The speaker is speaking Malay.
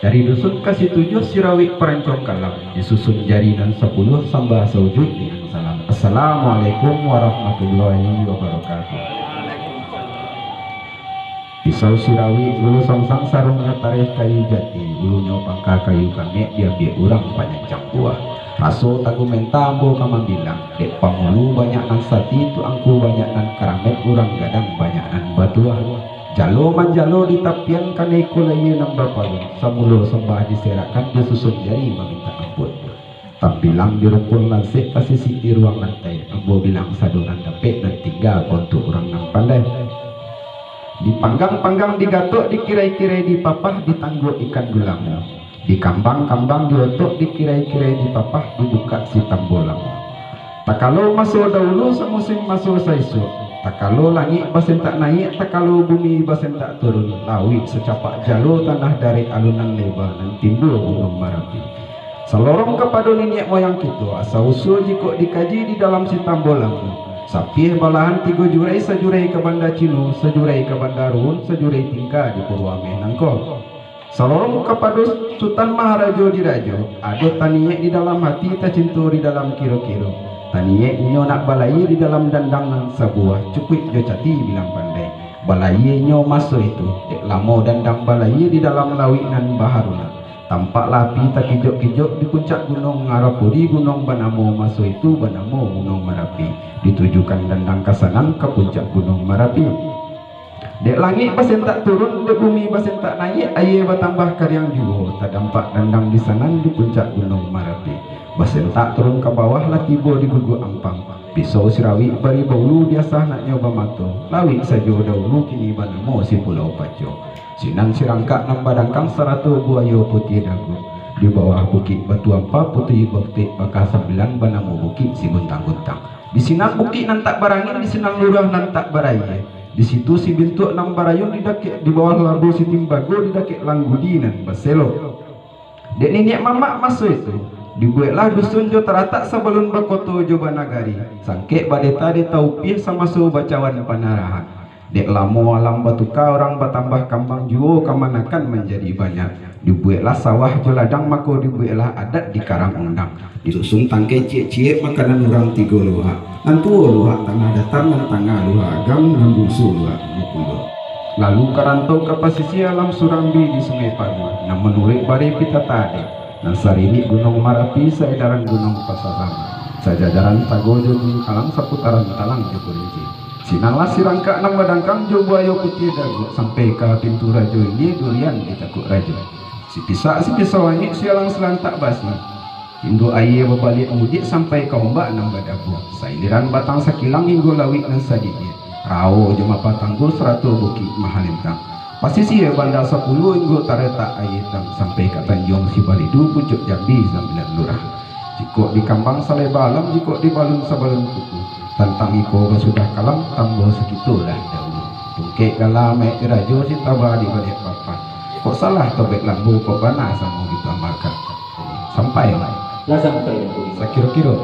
Dari dusun kasih 7 Sirawi Perencong Kalam, disusun jarinan 10 samba sewujud dengan salam. Assalamualaikum warahmatullahi wabarakatuh. Pisau Sirawi ulu songsang sarungnya tarikh kayu jati, ulunya pangka kayu kame dia urang panjang buah. Raso tagu menta ambo kamang bilang, dek pangulu banyak nan sati tu angku banyak nan keramet urang gadang banyak nan batuah. Jalo manjalo di tapian kane kulai nambah palung, samulo sembah diserakan disusun jari meminta ampun. Tampilang di rumpun lansik pasisi di ruang lantai, ambo bilang sadungan dapet dan tinggal untuk orang nang pandai. Dipanggang-panggang digatuk dikirai-kirai dipapah ditangguh ikan gulamu, dikambang-kambang diotok dikirai-kirai dipapah dibuka si tambolamu. Tak kalau masuk dahulu semusim masuk saisu, tak kalau langit basen tak naik, tak kalau bumi basen tak turun, lawi secapak jalo tanah dari alunan lebar dan timbul gunung Merapi. Selorong kepada nenek moyang kita, asal usul jika dikaji di dalam si tambolamu. Sapih balahan 3 jurai, sejurai ke Banda Cinu, sejurai ke Banda Run, sejurai tingkah di Purwameh Nangkol. Selorong kepada Sultan Maharajo dirajo, ada taniye di dalam hati, tak cinta di dalam kiro-kiro. Taniye nyo nak balai di dalam dandang nan sebuah, cukup jo cati bilang pandai. Balai nyo masuk itu, dek lamo dandang balai di dalam lawik nan baharuna. Tampak lapi tak kijok-kijok di puncak gunung Ngarapudi, gunung Banamo masuk itu Banamo gunung Merapi. Ditujukan dandang kasanan ke puncak gunung Merapi. Dek langit basen tak turun, dek bumi basen tak naik, air bertambah karyang juho, tak dampak dandang di sana di puncak gunung Merapi. Basen tak turun ke bawah lah tiba di gugu ampang. Pisau Sirawi bari baulu biasa nak nyoba mato, lawik sajo dahulu kini Banamo si Pulau Paco. Sinan sirangkak nambadangkang 100 buaya putih dagu. Di bawah bukit Batu Ampa putih bakti bakal 9 Banamo bukit si guntang-guntang. Di sinan bukit nan tak barangin, di sinan lurah nan tak baraya. Di situ si bintuk nang barayun didakek, di bawah labu si timbago didakek langgudi nan baselo. Dek nenek mamak masuk itu, dibuatlah dusun jo teratak sebelum bakoto jo banagari. Sangke badeta de taupih sama su bacawan panarahan. Dek lamo alam batuka orang bertambah kambang juo kamanakan menjadi banyak. Dibuatlah sawah jo ladang, mako dibuatlah adat di karang undang. Disusun tangke cie-cie makanan orang 3 luha. Nantu luha tanah datar dan tangga luha agam dan bungsu luha mukulo. Lalu karantau ke pasisi alam Surambi di Sungai Pagu, yang menurik bari pita tadi. Nan sarini gunung Merapi saedaran gunung Pasarama. Sajajaran tagojo di alam seputaran talang jo kurinci. Sinanglah sirangka nang badangkang jo buaya putih dagu, sampai ke pintu rajo ini durian ditakuk rajo. Si pisau wangi sialang selantak basi. Hinggo air berbalik mudik sampai ke ombak nang badabu. Sailiran batang sakilang hinggo lawik nan sadikit. Rao jema patanggul 100 bukit mahalintang. Pasisi Banda 10 hinggo taretak air tang sampai ke Tanjung Sibalidu pucuk Jambi 9 lurah. Jikok di kambang saleba alam, jikok di balun sabalun kuku. Tantang iko sudah kalam, tambo sekitulah dahulu. Tungkek galam rajo si tabah di balik papan. Kok salah tobek lambu kok bana sama kita makan. Sampai lah. Lah sampai. Sakiro-kiro.